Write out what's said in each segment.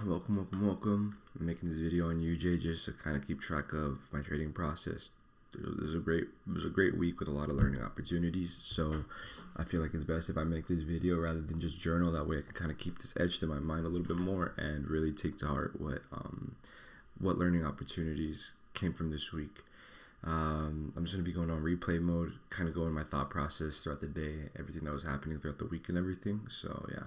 Welcome. I'm making this video on UJ just to kind of keep track of my trading process. It was a great week with a lot of learning opportunities. So I feel like it's best if I make this video rather than just journal. That way I can kind of keep this etched in my mind a little bit more and really take to heart what learning opportunities came from this week. I'm just gonna be going on replay mode, kind of going my thought process throughout the day, everything that was happening throughout the week and everything. So yeah.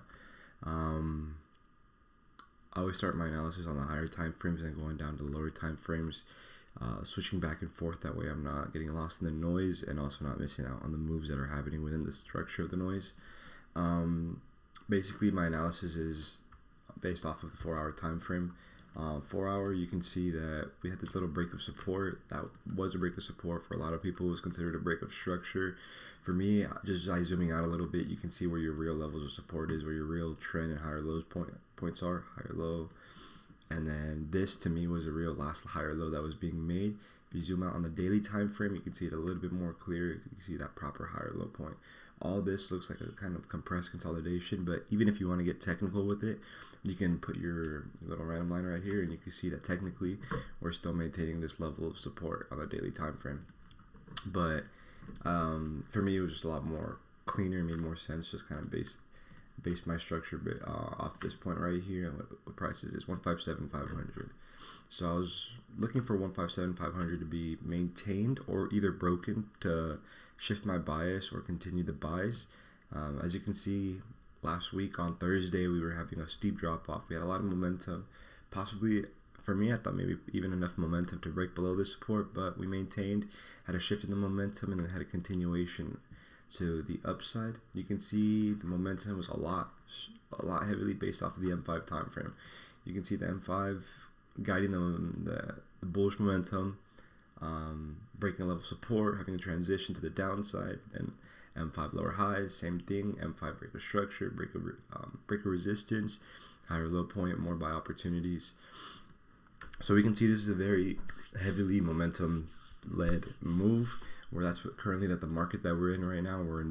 I always start my analysis on the higher time frames and going down to the lower time frames, switching back and forth. That way I'm not getting lost in the noise and also not missing out on the moves that are happening within the structure of the noise. Basically, my analysis is based off of the 4 hour time frame. 4 hour, you can see that we had this little break of support. That was a break of support. For a lot of people, it was considered a break of structure. For me, just by zooming out a little bit, you can see where your real levels of support is, where your real trend and higher lows points are, higher low. And then this, to me, was a real last higher low that was being made. If you zoom out on the daily time frame, you can see it a little bit more clear. You can see that proper higher low point. All this looks like a kind of compressed consolidation, but even if you want to get technical with it, you can put your little random line right here and you can see that technically we're still maintaining this level of support on the daily time frame. But for me, it was just a lot more cleaner, made more sense, just kind of based my structure bit off this point right here. What price is this? 157,500. So I was looking for 157,500 to be maintained or either broken to shift my bias or continue the buys. As you can see, last week on Thursday we were having a steep drop off. We had a lot of momentum, possibly. For me, I thought maybe even enough momentum to break below the support, but we maintained, had a shift in the momentum, and then had a continuation to the upside. You can see the momentum was a lot heavily based off of the M5 time frame. You can see the M5 guiding the bullish momentum, breaking a level of support, having a transition to the downside, and M5 lower highs, same thing. M5 break of structure, break of resistance, higher low point, more buy opportunities. So we can see this is a very heavily momentum led move, where that's what currently that the market that we're in right now, we're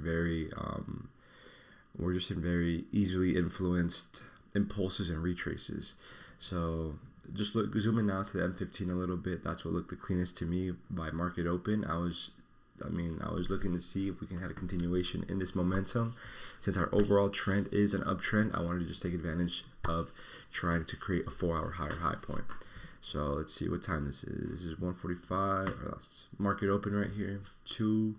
just in very easily influenced impulses and retraces. So just zooming out to the M15 a little bit, that's what looked the cleanest to me by market open. I was looking to see if we can have a continuation in this momentum. Since our overall trend is an uptrend, I wanted to just take advantage of trying to create a 4 hour higher high point. So let's see what time this is. This is 1:45. That's market open right here. 2,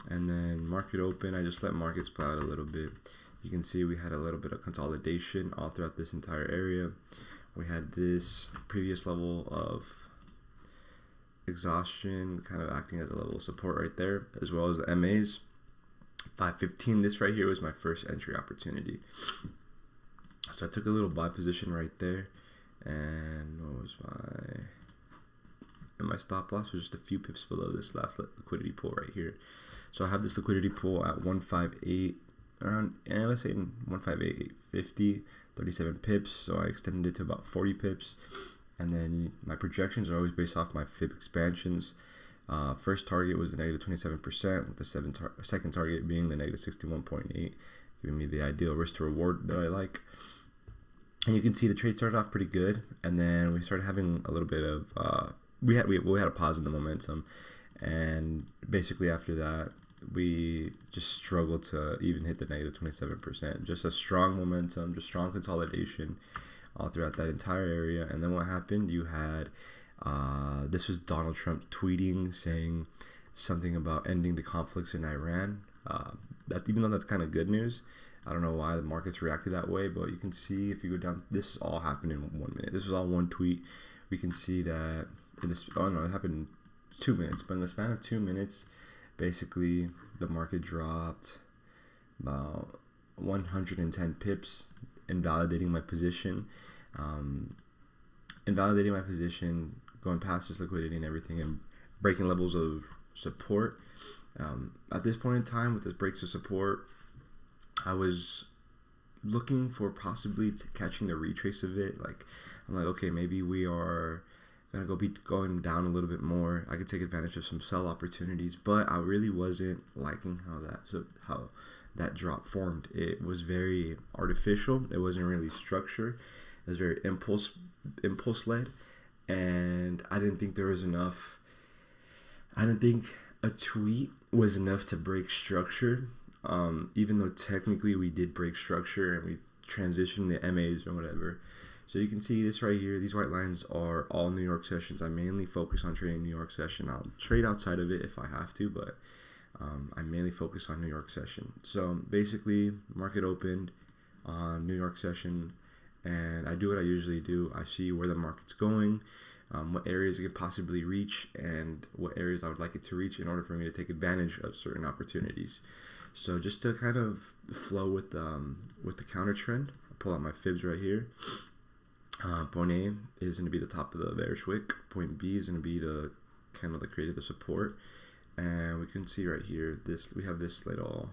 and then market open. I just let markets play out a little bit. You can see we had a little bit of consolidation all throughout this entire area. We had this previous level of exhaustion kind of acting as a level of support right there, as well as the MAs. 515. This right here was my first entry opportunity. So I took a little buy position right there. And what was my stop loss was just a few pips below this last liquidity pool right here. So I have this liquidity pool at 158 around, and let's say 158.850, 37 pips. So I extended it to about 40 pips. And then my projections are always based off my fib expansions. First target was the negative 27%, with the second target being the negative 61.8, giving me the ideal risk to reward that I like. And you can see the trade started off pretty good, and then we started having a little bit of we had a pause in the momentum, and basically after that we just struggled to even hit the negative 27%. Just a strong momentum, just strong consolidation all throughout that entire area. And then what happened? You had this was Donald Trump tweeting saying something about ending the conflicts in Iran. That even though that's kind of good news, I don't know why the markets reacted that way, but you can see if you go down, this all happened in 1 minute. This was all one tweet. We can see that in this, it happened in 2 minutes, but in the span of 2 minutes, basically the market dropped about 110 pips, invalidating my position, going past this liquidity and everything, and breaking levels of support. At this point in time, with this breaks of support, I was looking for possibly catching the retrace of it. Like, I'm like, okay, maybe we are gonna be going down a little bit more. I could take advantage of some sell opportunities, but I really wasn't liking how that drop formed. It was very artificial. It wasn't really structured. It was very impulse led, and I didn't think there was enough. I didn't think a tweet was enough to break structure. Even though technically we did break structure and we transitioned the MAs or whatever. So you can see this right here. These white lines are all New York sessions. I mainly focus on trading New York session. I'll trade outside of it if I have to, but I mainly focus on New York session. So basically, market opened on New York session, and I do what I usually do. I see where the market's going, what areas it could possibly reach, and what areas I would like it to reach in order for me to take advantage of certain opportunities. So just to kind of flow with the counter trend, I'll pull out my fibs right here. Point A is going to be the top of the bearish wick. Point B is going to be the candle that created the support, and we can see right here we have this little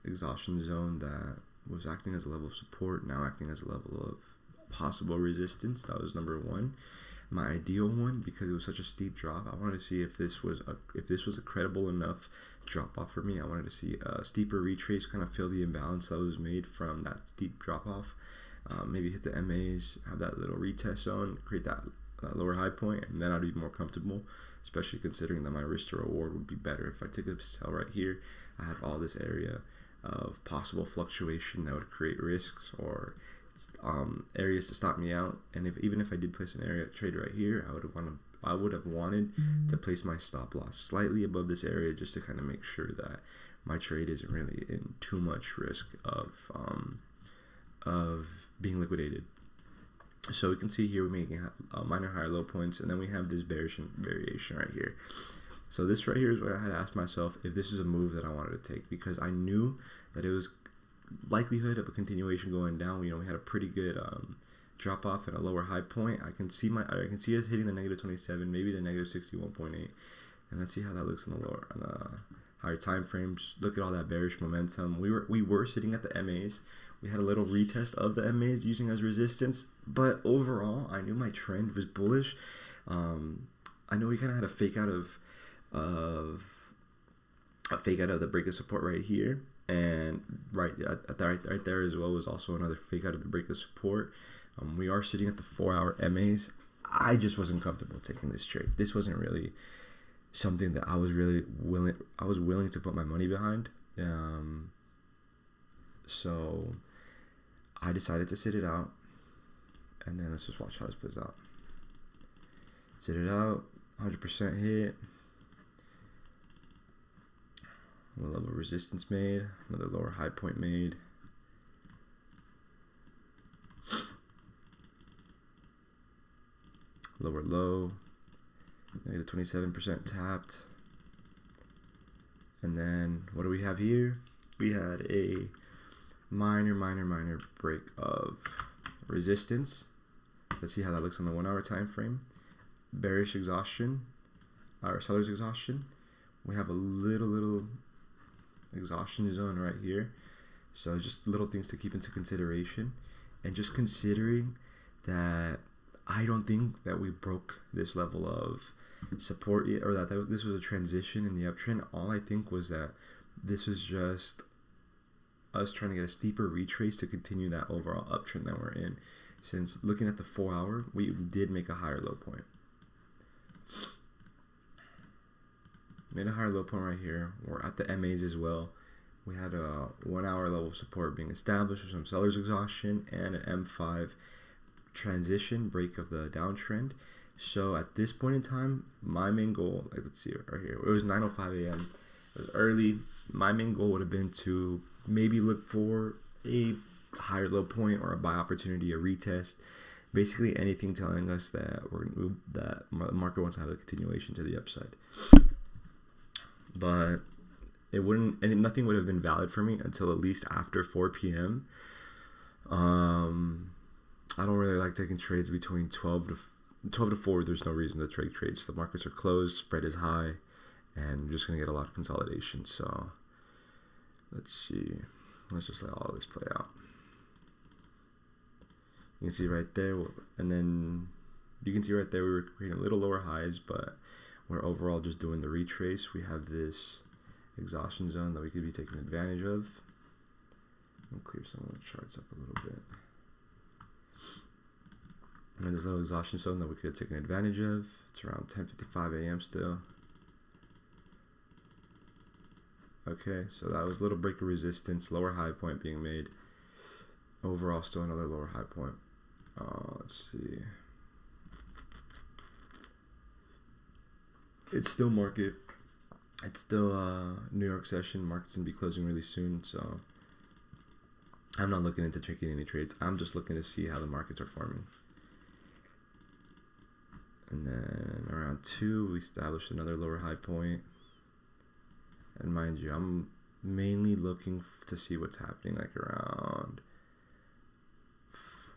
exhaustion zone that was acting as a level of support, now acting as a level of possible resistance. That was number one. My ideal one, because it was such a steep drop, I wanted to see if this was a credible enough drop off for me. I wanted to see a steeper retrace, kind of fill the imbalance that was made from that steep drop off. Maybe hit the MAs, have that little retest zone, create that lower high point, and then I'd be more comfortable, especially considering that my risk to reward would be better. If I took a sell right here, I have all this area of possible fluctuation that would create risks or areas to stop me out. And even if I did place an area trade right here, I would have wanted to place my stop loss slightly above this area, just to kind of make sure that my trade isn't really in too much risk of being liquidated. So we can see here we're making minor higher low points, and then we have this bearish variation right here. So this right here is where I had asked myself if this is a move that I wanted to take, because I knew that it was likelihood of a continuation going down. We had a pretty good drop off at a lower high point. I can see us hitting the negative 27, maybe the negative 61.8, and let's see how that looks on the higher time frames. Look at all that bearish momentum. We were sitting at the MAs. We had a little retest of the MAs using as resistance, but overall, I knew my trend was bullish. I know we kind of had a fake out of the break of support right here, and right there as well was also another fake out of the break of support. We are sitting at the 4-hour MAs. I just wasn't comfortable taking this trade. This wasn't really something that I was really willing to put my money behind. So I decided to sit it out, and then let's just watch how this plays out. Sit it out, 100% hit. A level of resistance made, another lower high point made. Lower low, negative 27% tapped. And then what do we have here? We had a minor break of resistance. Let's see how that looks on the 1-hour time frame. Bearish exhaustion, or seller's exhaustion. We have a little exhaustion zone right here. So just little things to keep into consideration, and just considering that I don't think that we broke this level of support yet, or that this was a transition in the uptrend. All I think was that this was just us trying to get a steeper retrace to continue that overall uptrend that we're in. Since looking at the 4-hour, we did make a higher low point. Made a higher low point right here. We're at the MAs as well. We had a 1-hour level of support being established with some seller's exhaustion and an M5 transition break of the downtrend. So at this point in time, my main goal, let's see right here, it was 9:05 a.m. It was early. My main goal would have been to maybe look for a higher low point or a buy opportunity, a retest, basically anything telling us that the market wants to have a continuation to the upside. But it wouldn't, and nothing would have been valid for me until at least after 4 p.m. I don't really like taking trades between 12 to 4. There's no reason to trade trades. The markets are closed, spread is high, and you're just going to get a lot of consolidation. So let's see. Let's just let all of this play out. You can see right there, and then you can see right there we were creating a little lower highs, but we're overall just doing the retrace. We have this exhaustion zone that we could be taking advantage of. I'll clear some of the charts up a little bit. And this little exhaustion zone that we could have taken advantage of. It's around 10:55 a.m. still. Okay, so that was a little break of resistance, lower high point being made. Overall, still another lower high point. Let's see. It's still market. It's still New York session. Market's gonna be closing really soon, so I'm not looking into taking any trades. I'm just looking to see how the markets are forming. And then around 2, we established another lower high point. And mind you, I'm mainly looking to see what's happening like around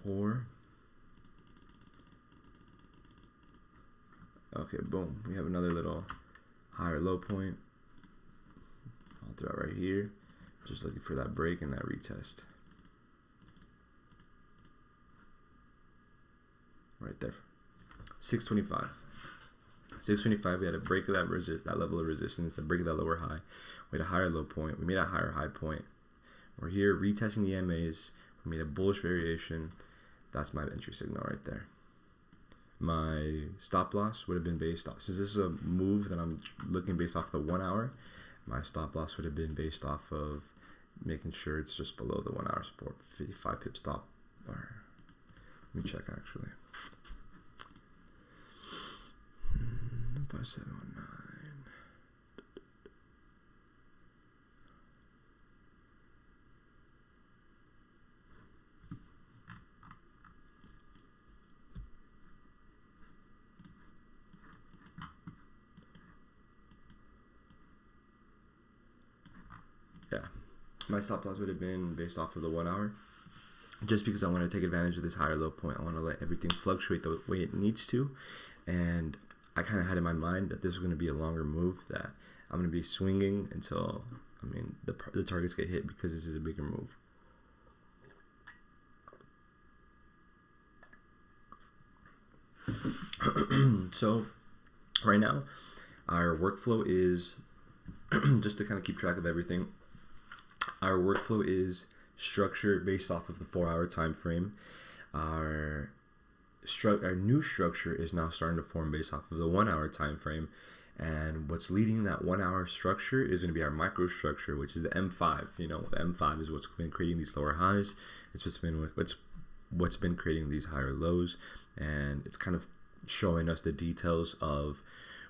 4. Okay, boom. We have another little higher low point. I'll throw it right here. Just looking for that break and that retest. Right there. 625. 625, we had a break of that level of resistance, a break of that lower high. We had a higher low point. We made a higher high point. We're here retesting the MAs. We made a bullish variation. That's my entry signal right there. My stop loss would have been based off, since this is a move that I'm looking based off the 1 hour, my stop loss would have been based off of making sure it's just below the 1 hour support. 55 pip stop. Or, let me check actually. 5719. Yeah, my stop loss would have been based off of the 1 hour, just because I want to take advantage of this higher low point. I want to let everything fluctuate the way it needs to, and I kind of had in my mind that this was going to be a longer move, that I'm going to be swinging until, the targets get hit, because this is a bigger move. So right now, our workflow is, just to kind of keep track of everything, our workflow is structure based off of the 4 hour time frame. Our new structure is now starting to form based off of the 1 hour time frame, and what's leading that 1 hour structure is going to be our microstructure, which is the M5. The M5 is what's been creating these lower highs. It's what's been creating these higher lows, and it's kind of showing us the details of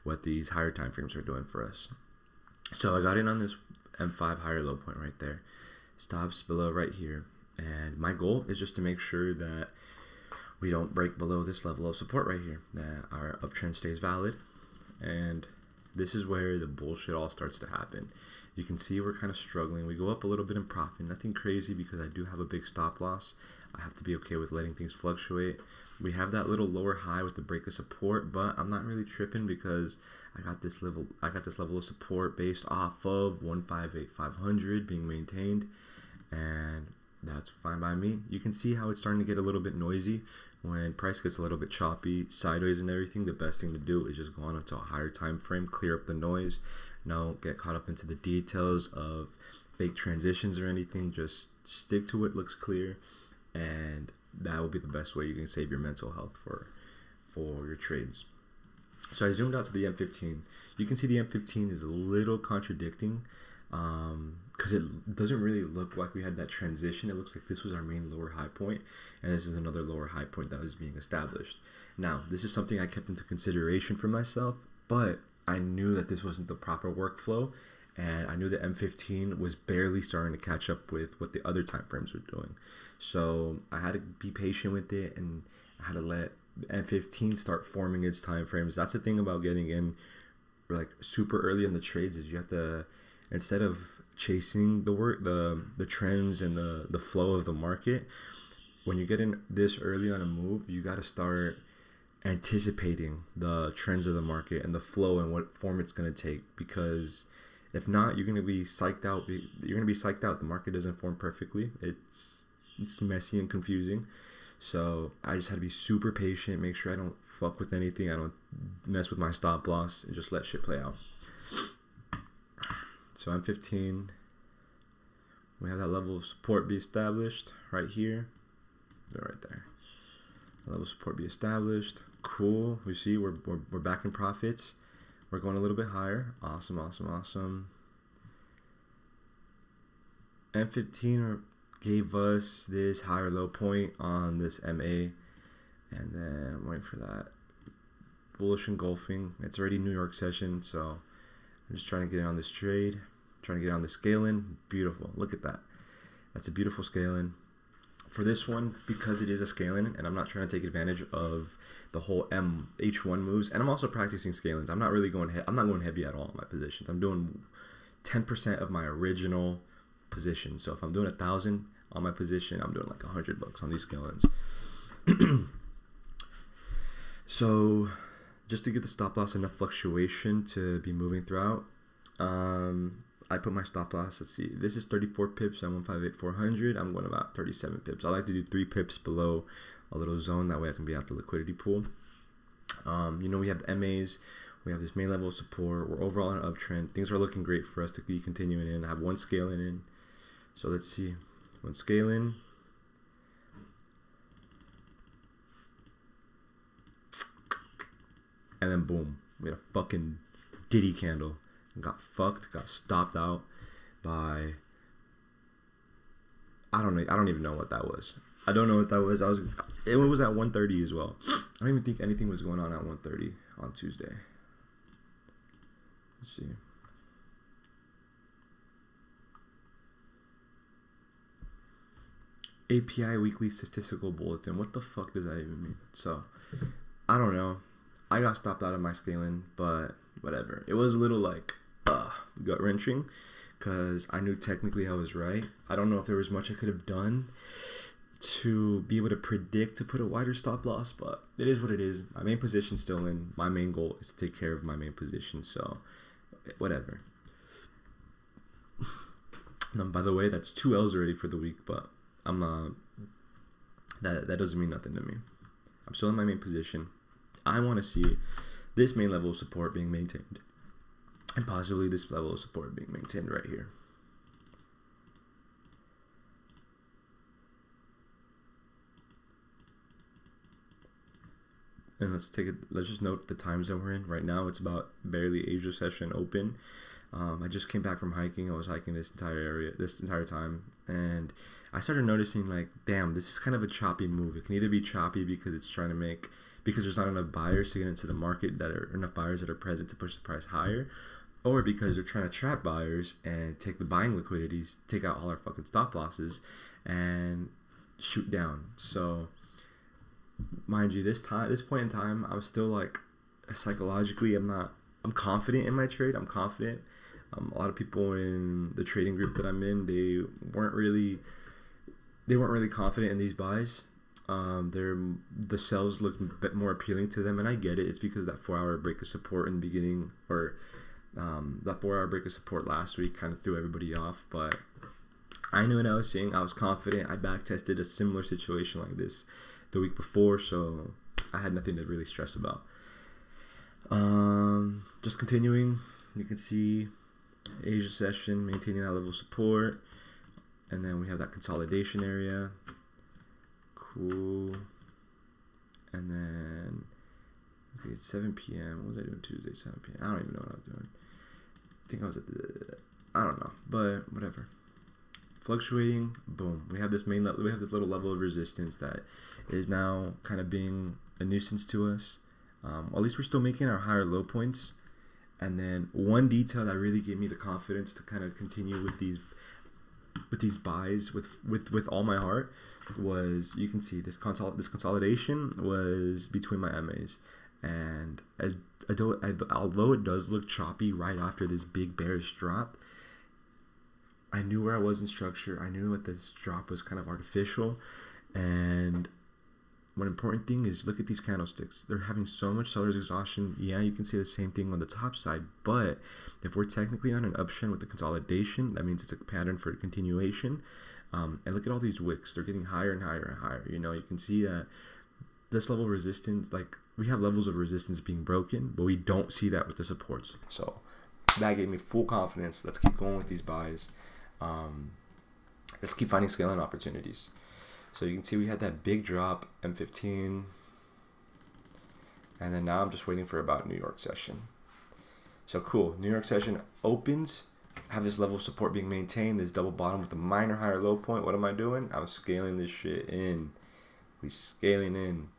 what these higher time frames are doing for us. So I got in on this M5 higher low point right there, stops below right here, and my goal is just to make sure that we don't break below this level of support right here, that our uptrend stays valid. And this is where the bullshit all starts to happen. You can see we're kind of struggling. We go up a little bit in profit, nothing crazy, because I do have a big stop loss. I have to be okay with letting things fluctuate. We have that little lower high with the break of support, but I'm not really tripping, because I got this level of support based off of 158,500 being maintained, and that's fine by me. You can see how it's starting to get a little bit noisy. When price gets a little bit choppy, sideways and everything, the best thing to do is just go on into a higher time frame, clear up the noise. Don't get caught up into the details of fake transitions or anything. Just stick to what looks clear, and that will be the best way you can save your mental health for your trades. So I zoomed out to the M15. You can see the M15 is a little contradicting, because it doesn't really look like we had that transition. It looks like this was our main lower high point, and this is another lower high point that was being established. Now, this is something I kept into consideration for myself, but I knew that this wasn't the proper workflow, and I knew that M15 was barely starting to catch up with what the other time frames were doing. So I had to be patient with it, and I had to let M15 start forming its time frames. That's the thing about getting in like super early in the trades, is you have to, instead of chasing the trends and the flow of the market, when you get in this early on a move, you got to start anticipating the trends of the market and the flow and what form it's going to take, because if not, you're going to be psyched out. The market doesn't form perfectly. It's messy and confusing. So I just had to be super patient, make sure I don't fuck with anything, I don't mess with my stop loss, and just let shit play out. So M15, we have that level of support be established right here. Right there. Level support be established. Cool. We see we're back in profits. We're going a little bit higher. Awesome, awesome, awesome. M15 gave us this higher low point on this MA. And then I'm waiting for that. Bullish engulfing. It's already New York session, so I'm just trying to get in on this trade. Trying to get on the scaling. Beautiful. Look at that. That's a beautiful scaling. For this one, because it is a scaling, and I'm not trying to take advantage of the whole H1 moves, and I'm also practicing scalings. I'm not really going. I'm not going heavy at all in my positions. I'm doing 10% of my original position. So if I'm doing 1,000 on my position, I'm doing like $100 on these scalings. So just to get the stop loss enough fluctuation to be moving throughout, I put my stop loss. Let's see. This is 34 pips at 158,400. I'm going about 37 pips. I like to do 3 pips below a little zone. That way I can be out the liquidity pool. We have the MAs. We have this main level of support. We're overall on an uptrend. Things are looking great for us to be continuing in. I have one scaling in. So let's see. One scaling. And then boom. We had a fucking Diddy candle. Got fucked, got stopped out by, I don't even know what that was. I don't know what that was. It was at 1:30 as well. I don't even think anything was going on at 1:30 on Tuesday. Let's see. API Weekly Statistical Bulletin. What the fuck does that even mean? So, I don't know. I got stopped out of my scaling, but whatever. It was a little like gut wrenching because I knew technically I was right. I don't know if there was much I could have done to be able to predict to put a wider stop loss, but it is what it is. My main position's still in. My main goal is to take care of my main position, so whatever. By the way, that's 2 L's already for the week, but I'm that doesn't mean nothing to me. I'm still in my main position. I want to see this main level of support being maintained. And possibly this level of support being maintained right here. And let's just note the times that we're in. Right now it's about barely Asia session open. I just came back from hiking. I was hiking this entire time. And I started noticing like, damn, this is kind of a choppy move. It can either be choppy because it's trying to because there's not enough buyers to get into the market enough buyers that are present to push the price higher, or because they're trying to trap buyers and take the buying liquidities, take out all our fucking stop losses, and shoot down. So, mind you, this point in time, I'm still like, psychologically, I'm confident in my trade. I'm confident. A lot of people in the trading group that I'm in, they weren't really confident in these buys. The sells look a bit more appealing to them, and I get it. It's because that 4-hour break of support in the beginning, or that 4-hour break of support last week kind of threw everybody off. But I knew what I was seeing. I was confident. I back tested a similar situation like this the week before, so I had nothing to really stress about. Just continuing, you can see Asia session maintaining that level of support, and then we have that consolidation area. Cool. And then it's 7 p.m. What was I doing Tuesday, 7 p.m.? I don't even know what I was doing. I think I was I don't know, but whatever. Fluctuating, boom. We have this little level of resistance that is now kind of being a nuisance to us. At least we're still making our higher low points. And then one detail that really gave me the confidence to kind of continue with these buys with all my heart was, you can see this consolidation was between my MAs, and although it does look choppy right after this big bearish drop, I knew where I was in structure. I knew that this drop was kind of artificial, and one important thing is look at these candlesticks. They're having so much seller's exhaustion. Yeah, you can see the same thing on the top side, but if we're technically on an uptrend with the consolidation, that means it's a pattern for a continuation. And look at all these wicks. They're getting higher and higher and higher. You can see that this level of resistance, like we have levels of resistance being broken, but we don't see that with the supports. So that gave me full confidence. Let's keep going with these buys. Let's keep finding scaling opportunities. So you can see we had that big drop, M15, And then now I'm just waiting for about New York session. So cool. New York session opens. Have this level of support being maintained. This double bottom with a minor higher low point. What am I doing? I'm scaling this shit in. We scaling in.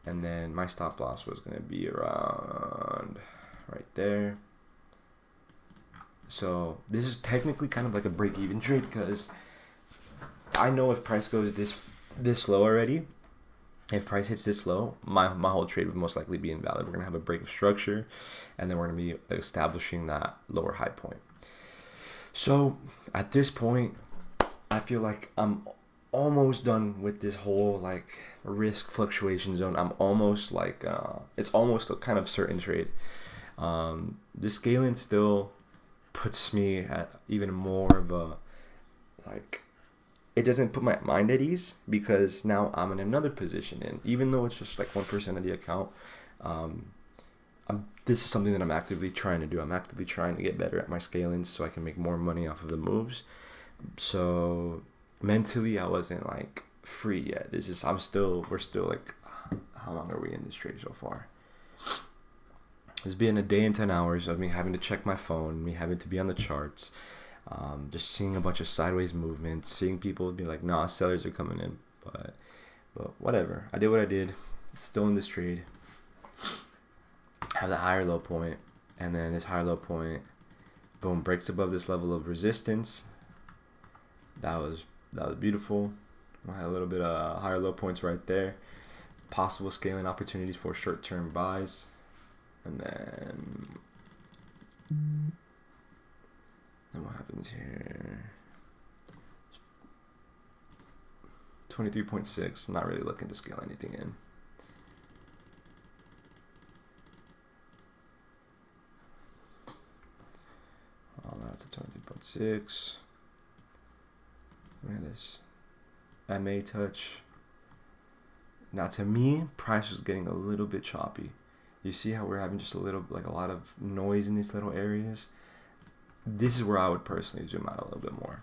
And then my stop loss was going to be around right there. So this is technically kind of like a break-even trade, because I know if price goes this low already, if price hits this low, my whole trade would most likely be invalid. We're going to have a break of structure, and then we're going to be establishing that lower high point. So at this point, I feel like I'm almost done with this whole like risk fluctuation zone. I'm almost like it's almost a kind of certain trade. The scaling still puts me at even more of a like, it doesn't put my mind at ease, because now I'm in another position, and even though it's just like 1% of the account, this is something that I'm actively trying to do. I'm actively trying to get better at my scalings so I can make more money off of the moves. So mentally, I wasn't like free yet. We're still like, how long are we in this trade so far? It's been a day and 10 hours of me having to check my phone, me having to be on the charts, just seeing a bunch of sideways movements, seeing people be like, nah, sellers are coming in, but whatever. I did what I did. Still in this trade. Have the higher low point, and then this higher low point, boom, breaks above this level of resistance. That was beautiful. I had a little bit of higher low points right there. Possible scaling opportunities for short-term buys. And then what happens here? 23.6, not really looking to scale anything in. Oh, that's a 23.6. Look at this. MA touch. Now to me, price was getting a little bit choppy. You see how we're having just a lot of noise in these little areas? This is where I would personally zoom out a little bit more.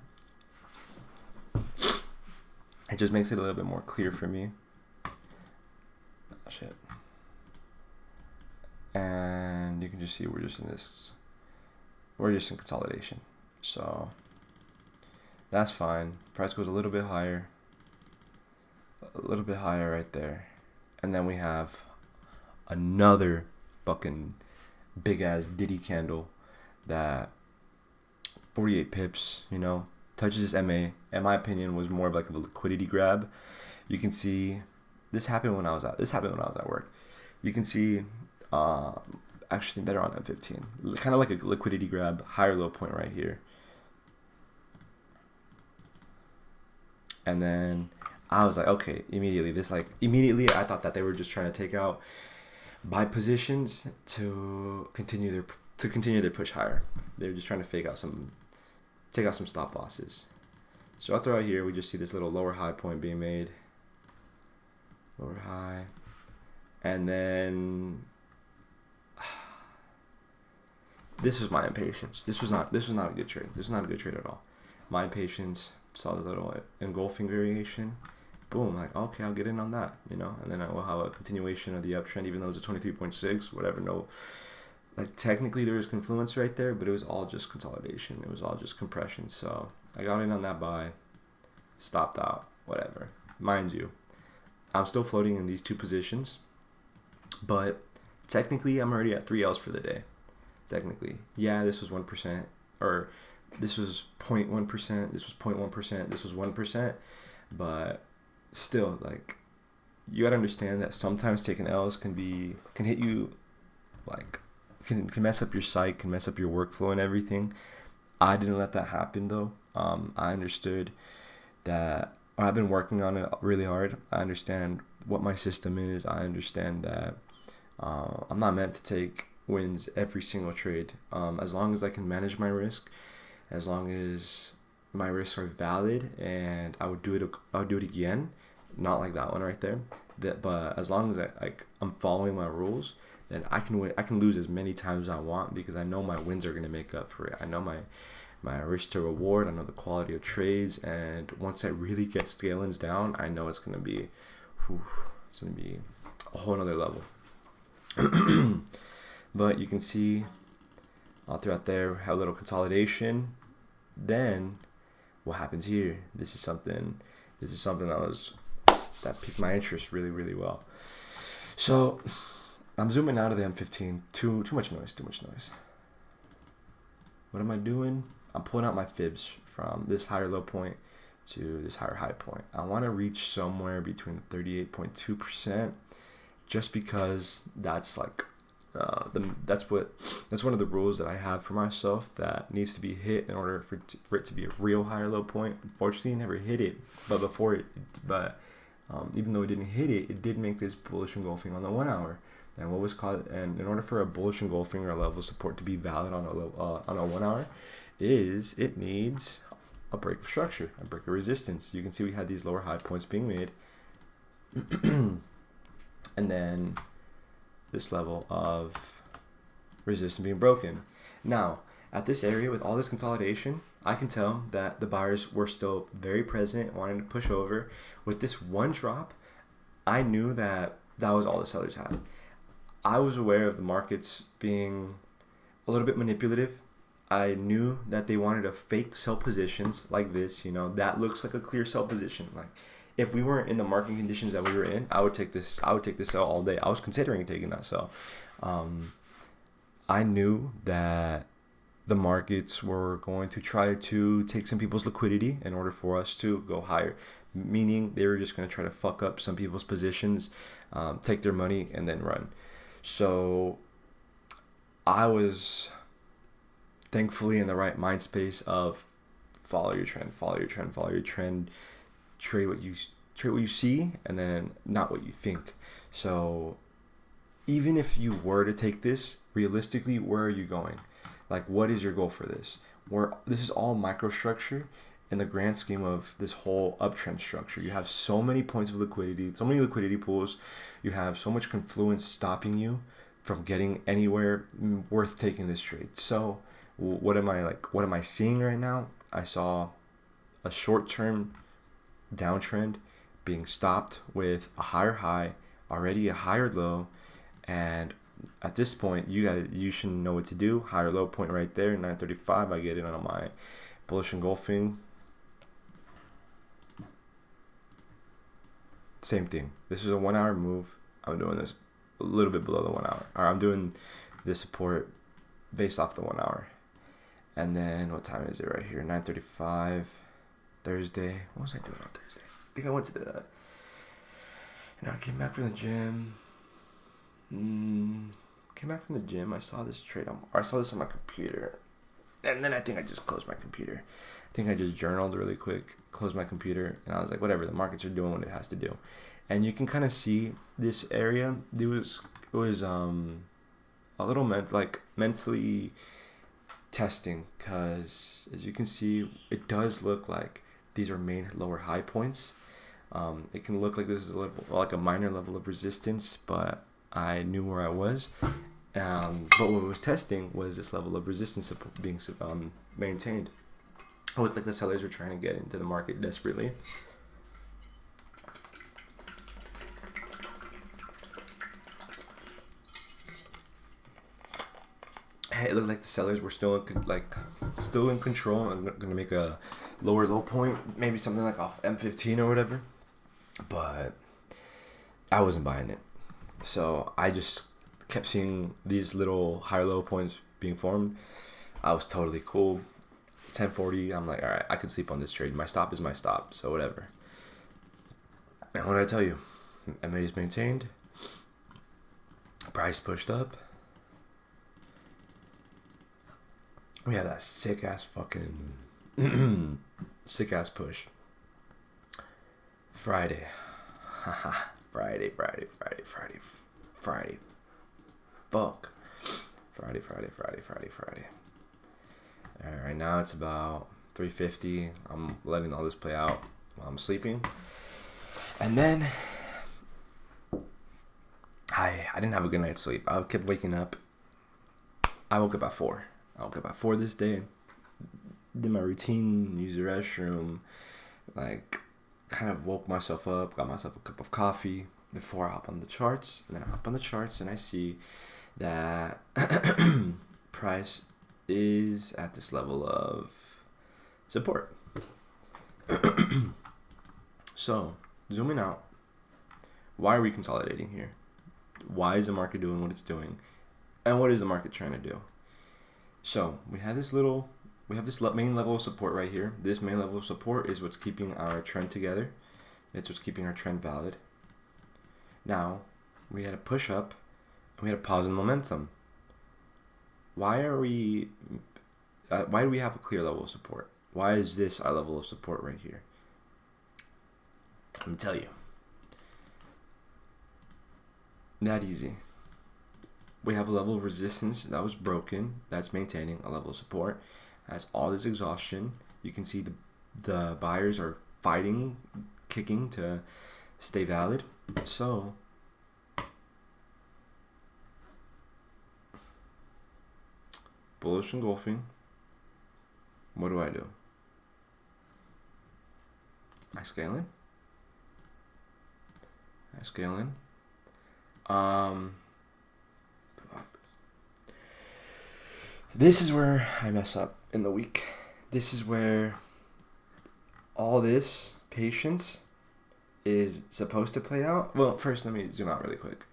It just makes it a little bit more clear for me. Oh, shit. And you can just see we're just in consolidation. So that's fine. Price goes a little bit higher right there. And then we have another fucking big ass Diddy candle that 48 pips, touches this MA. In my opinion, was more of like a liquidity grab. You can see this happened when I was at work. You can see actually better on M15. Kind of like a liquidity grab, higher low point right here. And then I was like, okay, immediately I thought that they were just trying to take out buy positions to continue their push higher. They were just trying to take out some stop losses. So after right here, we just see this little lower high point being made. Lower high. And then this was my impatience. This was not a good trade. This is not a good trade at all. My impatience, saw the little engulfing variation. Boom, like, okay, I'll get in on that, and then I will have a continuation of the uptrend, even though it's a 23.6, whatever. No, like, technically there was confluence right there, but it was all just consolidation. It was all just compression. So I got in on that buy, stopped out, whatever. Mind you, I'm still floating in these two positions, but technically I'm already at 3 L's for the day. Technically, yeah, this was 1%, or this was 0.1%, this was 0.1%, this was 1%, but still, like, you gotta understand that sometimes taking L's can hit you, like, can mess up your psyche, can mess up your workflow and everything. I didn't let that happen though. I understood that I've been working on it really hard. I understand what my system is. I understand that I'm not meant to take wins every single trade. As long as I can manage my risk, as long as my risks are valid, and I would do it again. Not like that one right there. But as long as I'm following my rules, then I can win. I can lose as many times as I want, because I know my wins are gonna make up for it. I know my risk to reward. I know the quality of trades, and once it really gets scalings down, I know it's gonna be a whole nother level. But you can see all throughout there how a little consolidation. Then what happens here? This is something that piqued my interest really, really well. So I'm zooming out of the M15. Too much noise. What am I doing? I'm pulling out my fibs from this higher low point to this higher high point. I want to reach somewhere between 38.2%, just because that's like that's one of the rules that I have for myself that needs to be hit in order for it to be a real higher low point. Unfortunately, I never hit it, but even though it didn't hit it, it did make this bullish engulfing on the 1 hour. And what was called, and in order for a bullish engulfing or a level of support to be valid on a 1 hour, is it needs a break of structure, a break of resistance. You can see we had these lower high points being made, and then this level of resistance being broken. Now, at this area with all this consolidation, I can tell that the buyers were still very present, wanting to push over. With this one drop, I knew that was all the sellers had. I was aware of the markets being a little bit manipulative. I knew that they wanted to fake sell positions like this. That looks like a clear sell position. Like, if we weren't in the market conditions that we were in, I would take this sell all day. I was considering taking that sell. I knew that the markets were going to try to take some people's liquidity in order for us to go higher, meaning they were just going to try to fuck up some people's positions, take their money, and then run. So I was thankfully in the right mind space of follow your trend, trade what you see, and then not what you think. So even if you were to take this, realistically, where are you going? Like, what is your goal for this? This is all microstructure in the grand scheme of this whole uptrend structure. You have so many points of liquidity, so many liquidity pools. You have so much confluence stopping you from getting anywhere worth taking this trade. So what am I seeing right now? I saw a short-term downtrend being stopped with a higher high, already a higher low, and at this point you should know what to do. Higher low point right there, 935. I get it on my bullish engulfing. Same thing. This is a 1 hour move. I'm doing this a little bit below the 1 hour. Or I'm doing this support based off the 1 hour. And then what time is it right here? 9:35. Thursday. What was I doing on Thursday? I think I went to I came back from the gym. I saw this trade I saw this on my computer. And then I think I just closed my computer. I think I just journaled really quick, closed my computer, and I was like, whatever, the markets are doing what it has to do. And you can kind of see this area. It was a little mentally testing, because as you can see, it does look like these are main lower high points. It can look like this is a minor level of resistance, but I knew where I was. But what it was testing was this level of resistance being maintained. It looked like the sellers were trying to get into the market desperately. It looked like the sellers were still in control and going to make a lower low point, maybe something like off M15 or whatever. But I wasn't buying it. So I just kept seeing these little higher low points being formed. I was totally cool. 1040, I'm like, all right, I can sleep on this trade. My stop is my stop, so whatever. And what did I tell you? MA is maintained. Price pushed up. We have that sick ass push. Friday. Friday. Fuck. Friday. Alright, now it's about 3:50. I'm letting all this play out while I'm sleeping. And then I didn't have a good night's sleep. I kept waking up. I woke up at 4. This day. Did my routine, used the restroom, kind of woke myself up, got myself a cup of coffee, before I hop on the charts. And then I hop on the charts and I see that price is at this level of support. So, zooming out, why are we consolidating here? Why is the market doing what it's doing? And what is the market trying to do? So, we have this main level of support right here. This main level of support is what's keeping our trend together. It's what's keeping our trend valid. Now, we had a push up, and we had a pause in momentum. Why do we have a clear level of support? Why is this our level of support right here? Let me tell you. That easy. We have a level of resistance that was broken. That's maintaining a level of support. As all this exhaustion, you can see the buyers are fighting, kicking to stay valid. So bullish engulfing. What do? I scale in. This is where I mess up in the week. This is where all this patience is supposed to play out. Well, first let me zoom out really quick.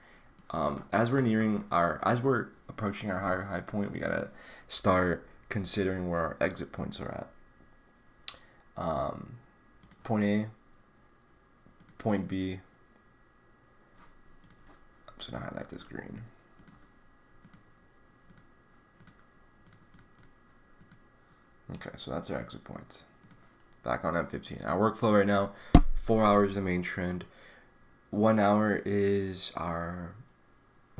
As we're approaching our higher high point, we gotta start considering where our exit points are at. Point A, point B. I'm just gonna highlight this green. Okay, so that's our exit points. Back on M15. Our workflow right now, 4 hours is the main trend. 1 hour is our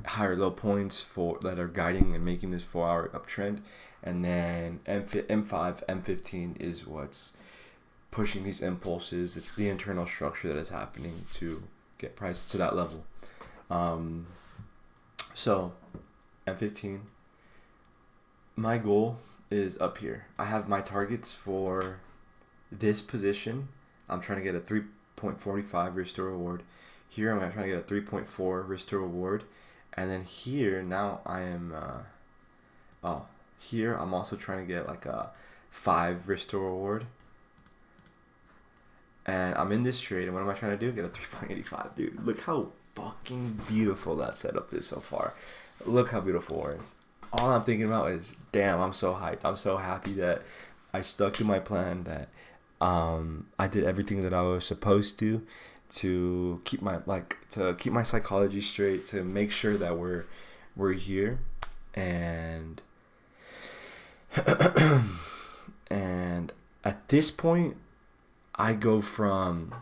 higher low points that are guiding and making this 4 hour uptrend. And then M5, M15 is what's pushing these impulses. It's the internal structure that is happening to get price to that level. So M15, my goal is up here. I have my targets for this position. I'm trying to get a 3.45 risk to reward. Here I'm trying to get a 3.4 risk to reward. And then here now I am here I'm also trying to get like a 5 risk to reward. And I'm in this trade, and what am I trying to do? Get a 3.85. Dude, look how fucking beautiful that setup is so far. Look how beautiful it is. All I'm thinking about is, damn, I'm so hyped. I'm so happy that I stuck to my plan, that I did everything that I was supposed to keep my psychology straight, to make sure that we're here, and and at this point I go from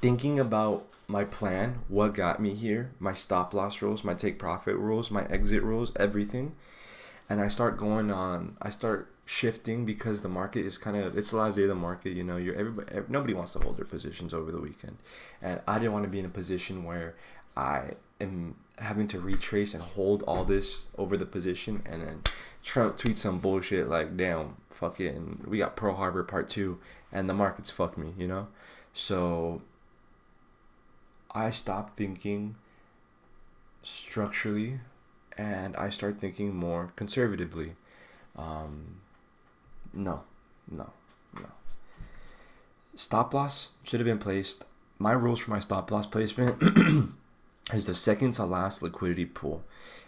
thinking about my plan, what got me here, my stop loss rules, my take profit rules, my exit rules, everything. And I start shifting, because the market is it's the last day of the market, you know, nobody wants to hold their positions over the weekend. And I didn't want to be in a position where I am having to retrace and hold all this over the position, and then Trump tweets some bullshit like, damn, fucking, we got Pearl Harbor Part 2, and the market's fucked me, you know? So I stopped thinking structurally, and I start thinking more conservatively. No. Stop loss should have been placed. My rules for my stop loss placement is the second to last liquidity pool,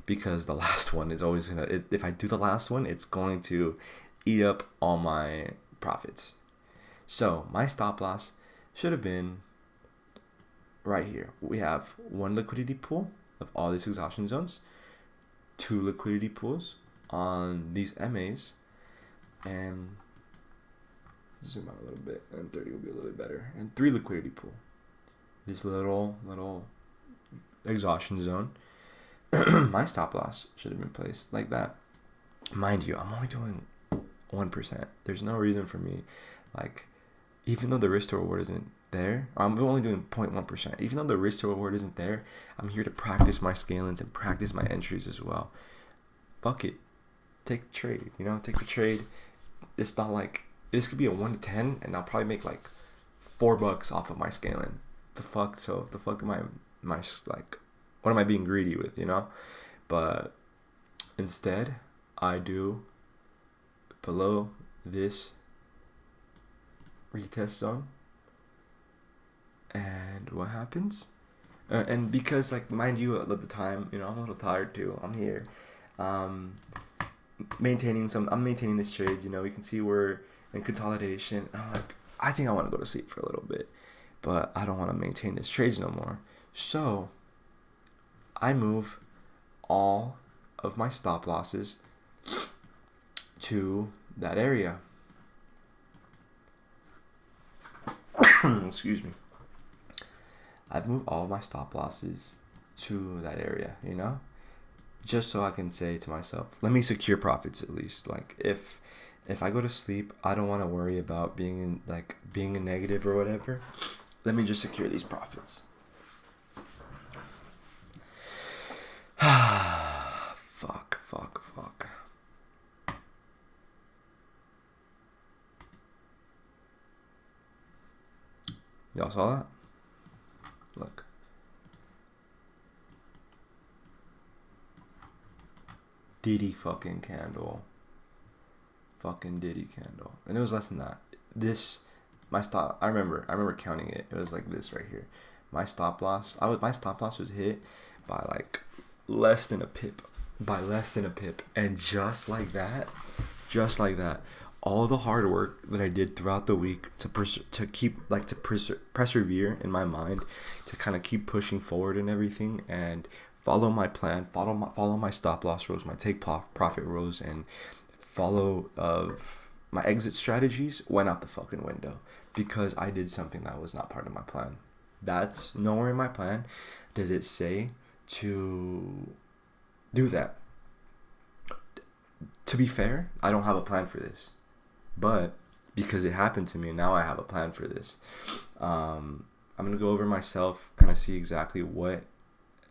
because the last one is always if I do the last one, it's going to eat up all my profits. So my stop loss should have been right here. We have one liquidity pool of all these exhaustion zones, 2 liquidity pools on these MAs, and zoom out a little bit, and 30 will be a little bit better, and 3 liquidity pool. This little exhaustion zone. My stop loss should have been placed like that. Mind you, I'm only doing 1%. There's no reason for me, even though the risk to reward isn't there, I'm only doing 0.1%. Even though the risk to reward isn't there, I'm here to practice my scalings and practice my entries as well. Fuck it. Take the trade, take the trade. It's not like, this could be a 1 to 10, and I'll probably make $4 off of my scaling. the fuck? So the fuck am I like, what am I being greedy with, you know? But instead, I do below this retest zone, and what happens? And because, like, mind you, at the time, you know, I'm a little tired too. I'm here, I'm maintaining this trades. You know, you can see we're in consolidation. I'm like, I think I want to go to sleep for a little bit, but I don't want to maintain this trades no more. So I move all of my stop losses to that area. Excuse me. I'd move all of my stop losses to that area, you know, just so I can say to myself, let me secure profits at least. Like, if I go to sleep, I don't want to worry about being in negative or whatever. Let me just secure these profits. Fuck. Y'all saw that? Look. Diddy fucking candle. Fucking Diddy candle. And it was less than that. My stop, I remember counting it. It was like this right here. My stop loss was hit by like less than a pip. And just like that, all the hard work that I did throughout the week to persevere in my mind, to kind of keep pushing forward and everything, and follow my plan, follow my stop loss rules, my take profit rules, and follow of my exit strategies went out the fucking window because I did something that was not part of my plan. That's nowhere in my plan does it say to do that. To be fair, I don't have a plan for this, but because it happened to me, now I have a plan for this. I'm gonna go over myself, kind of see exactly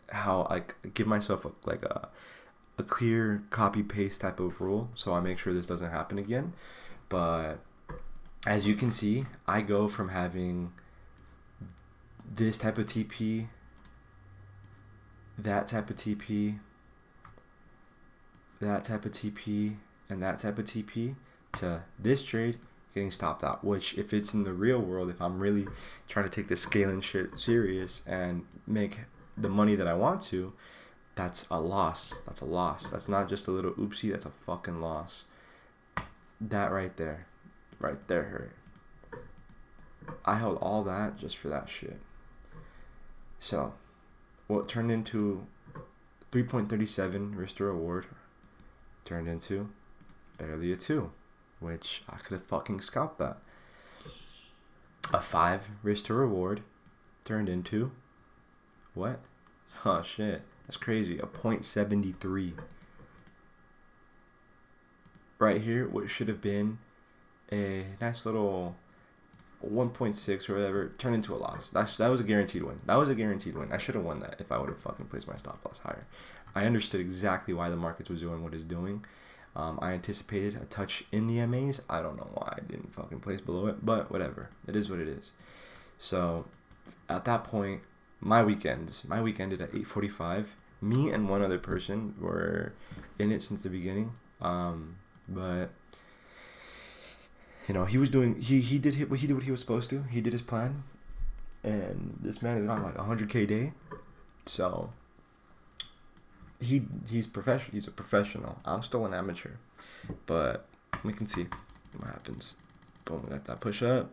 how I give myself a clear copy paste type of rule, so I make sure this doesn't happen again. But as you can see, I go from having this type of TP, that type of TP, that type of TP, and that type of TP to this trade getting stopped out, which if it's in the real world, if I'm really trying to take this scaling shit serious and make the money that I want to, that's a loss. That's not just a little oopsie, that's a fucking loss. That right there hurt. I held all that just for that shit. So what turned into 3.37 risk to reward turned into barely a 2, which I could have fucking scalped that. A 5 risk to reward turned into what? Oh shit, that's crazy. A 0.73. Right here, what should have been a nice little 1.6 or whatever turned into a loss. That was a guaranteed win. I should have won that if I would have fucking placed my stop loss higher. I understood exactly why the markets was doing what it's doing. I anticipated a touch in the MAs. I don't know why I didn't fucking place below it, but whatever. It is what it is. So at that point, my week ended at 8:45. Me and one other person were in it since the beginning. But you know, he did what he was supposed to. He did his plan, and this man is on like 100K a day. So he's professional. He's a professional. I'm still an amateur, but we can see what happens. Boom, we got that push up,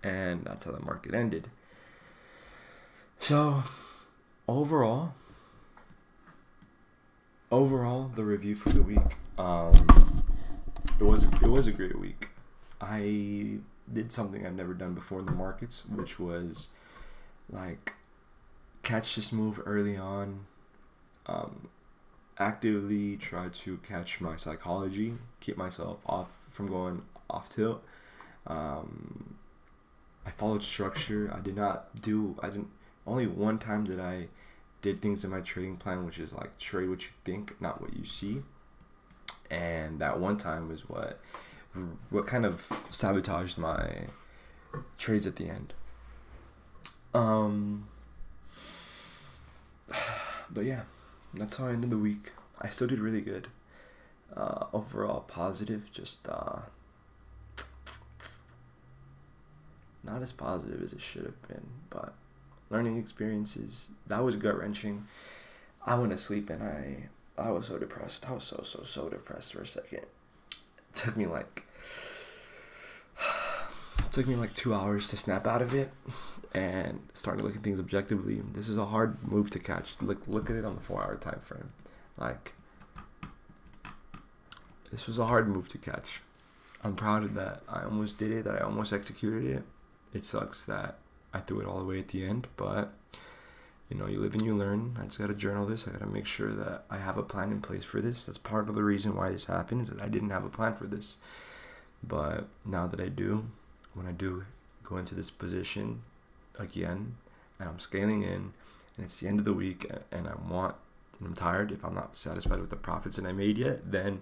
and that's how the market ended. So overall, the review for the week, it was a great week. I did something I've never done before in the markets, which was like catch this move early on, actively try to catch my psychology, keep myself off from going off tilt. I followed structure. Only one time that I did things in my trading plan, which is like trade what you think, not what you see. And that one time was what kind of sabotaged my trades at the end. Um, but yeah, that's how I ended the week. I still did really good. Overall positive, just not as positive as it should have been, but learning experiences, that was gut wrenching. I went to sleep and I was so depressed. I was so depressed for a second. It took me like 2 hours to snap out of it and start to look at things objectively. This is a hard move to catch. Look at it on the 4 hour time frame. Like, this was a hard move to catch. I'm proud of that. I almost did it, that I almost executed it. It sucks that I threw it all the way at the end, but you know, you live and you learn. I just gotta journal this. I gotta make sure that I have a plan in place for this. That's part of the reason why this happened, is that I didn't have a plan for this. But now that I do, when I do go into this position again, and I'm scaling in, and it's the end of the week, and I'm tired, if I'm not satisfied with the profits that I made yet, then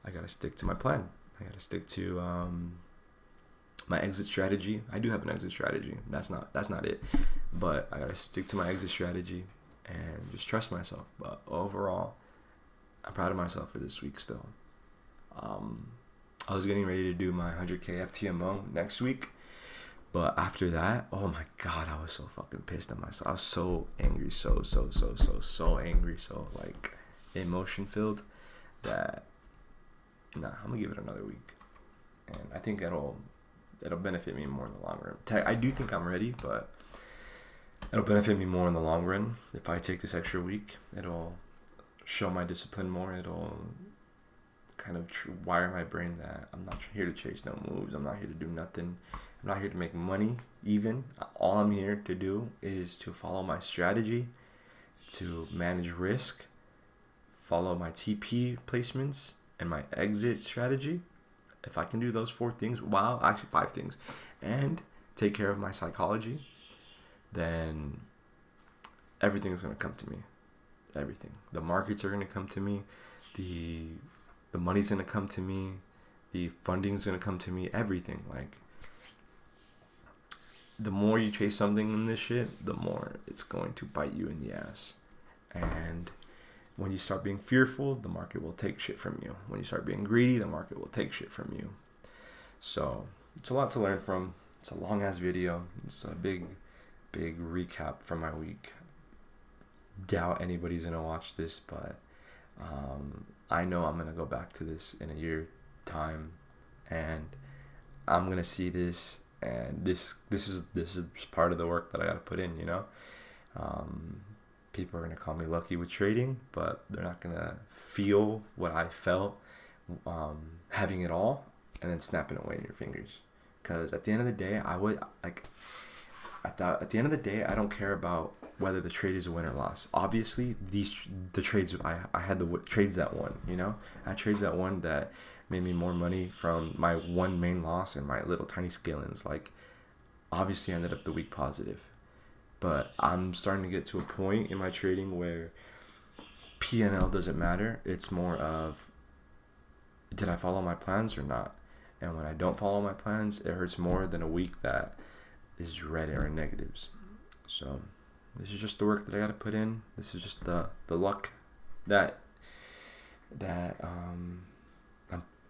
I gotta stick to my plan. I gotta stick to my exit strategy. I do have an exit strategy. That's not it. But I gotta stick to my exit strategy and just trust myself. But overall, I'm proud of myself for this week still. I was getting ready to do my 100K FTMO next week. But after that, oh my God, I was so fucking pissed at myself. I was so angry, so angry, so like emotion filled that I'm gonna give it another week. And I think it'll benefit me more in the long run. I do think I'm ready, but it'll benefit me more in the long run. If I take this extra week, it'll show my discipline more. It'll kind of wire my brain that I'm not here to chase no moves. I'm not here to do nothing. I'm not here to make money even. All I'm here to do is to follow my strategy, to manage risk, follow my TP placements, and my exit strategy. If I can do those 4 things, actually 5 things, and take care of my psychology, then everything's going to come to me. Everything. The markets are going to come to me. The money's going to come to me. The funding's going to come to me. Everything. Like, the more you chase something in this shit, the more it's going to bite you in the ass. And when you start being fearful, the market will take shit from you. When you start being greedy, the market will take shit from you. So it's a lot to learn from. It's a long ass video. It's a big recap from my week. Doubt anybody's gonna watch this, but I know I'm gonna go back to this in a year time, and I'm gonna see this, and this is part of the work that I gotta put in. You know, people are gonna call me lucky with trading, but they're not gonna feel what I felt having it all and then snapping away in your fingers. Because at the end of the day, at the end of the day, I don't care about whether the trade is a win or loss. Obviously, the trades I had the trades that won. You know, I had trades that won that made me more money from my one main loss and my little tiny scale-ins. Like, obviously, I ended up the week positive, but I'm starting to get to a point in my trading where P&L doesn't matter. It's more of, did I follow my plans or not? And when I don't follow my plans, it hurts more than a week that is red or negatives. So this is just the work that I got to put in. This is just the luck that I'm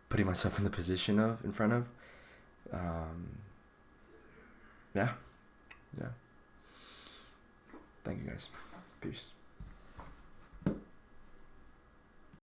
putting myself in the position of, in front of. Yeah. Thank you guys. Peace.